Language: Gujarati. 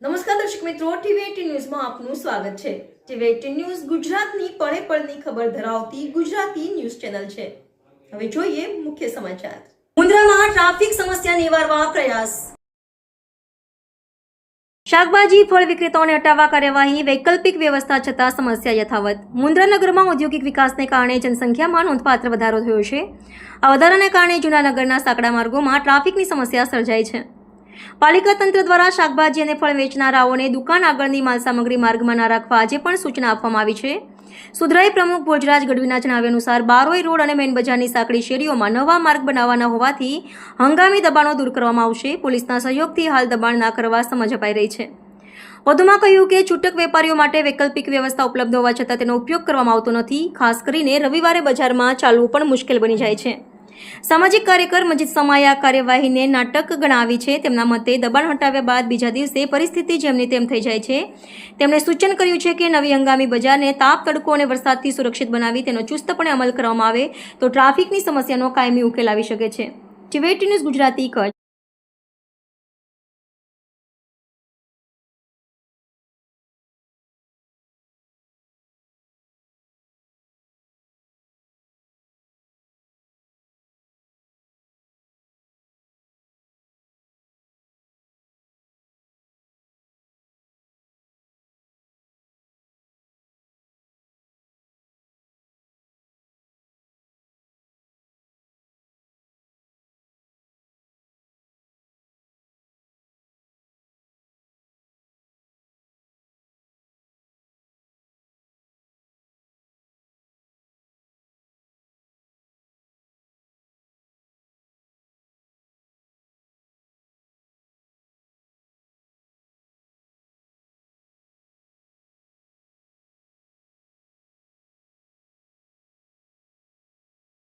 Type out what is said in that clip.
નમસ્કાર દર્શક મિત્રો, ટીવી18 ન્યૂઝમાં આપનું સ્વાગત છે। ટીવી18 ન્યૂઝ ગુજરાતની પળે પળની ખબર ધરાવતી ગુજરાતી ન્યૂઝ ચેનલ છે। હવે જોઈએ મુખ્ય સમાચાર। મુન્દ્રામાં ટ્રાફિક સમસ્યા નિવારવા પ્રયાસ। શાકભાજી ફળ વિક્રેતાઓને હટાવવા કાર્યવાહી, વૈકલ્પિક વ્યવસ્થા છતાં સમસ્યા યથાવત। મુન્દ્રા નગરમાં ઔદ્યોગિક વિકાસને કારણે જનસંખ્યામાં નોંધપાત્ર વધારો થયો છે। આ વધારાને કારણે જૂના નગરના સાંકડા માર્ગોમાં ટ્રાફિકની સમસ્યા સર્જાઈ છે। પાલિકા તંત્ર દ્વારા શાકભાજી અને ફળ વેચનારાઓને દુકાન આગળની માલસામગ્રી માર્ગમાં ન રાખવા આજે પણ સૂચના આપવામાં આવી છે। સુધરાઈ પ્રમુખ ભોજરાજ ગઢવીના જણાવ્યા અનુસાર બારોઈ રોડ અને મેન બજારની સાંકડી શેરીઓમાં નવા માર્ગ બનાવવાના હોવાથી હંગામી દબાણો દૂર કરવામાં આવશે। પોલીસના સહયોગથી હાલ દબાણ ના કરવા સમજ અપાઈ રહી છે। વધુમાં કહ્યું કે છૂટક વેપારીઓ માટે વૈકલ્પિક વ્યવસ્થા ઉપલબ્ધ હોવા છતાં તેનો ઉપયોગ કરવામાં આવતો નથી। ખાસ કરીને રવિવારે બજારમાં ચાલવું પણ મુશ્કેલ બની જાય છે। સામાજિક કાર્યકર મજીદ સમાએ આ કાર્યવાહીને નાટક ગણાવી છે। તેમના મતે દબાણ હટાવ્યા બાદ બીજા દિવસે પરિસ્થિતિ જેમની તેમ થઈ જાય છે। તેમણે સૂચન કર્યું છે કે નવી હંગામી બજારને તાપ, તડકો અને વરસાદથી સુરક્ષિત બનાવી તેનો ચુસ્તપણે અમલ કરવામાં આવે તો ટ્રાફિકની સમસ્યાનો કાયમી ઉકેલ આવી શકે છે। ટીવી18 ન્યૂઝ ગુજરાતી કચ્છ।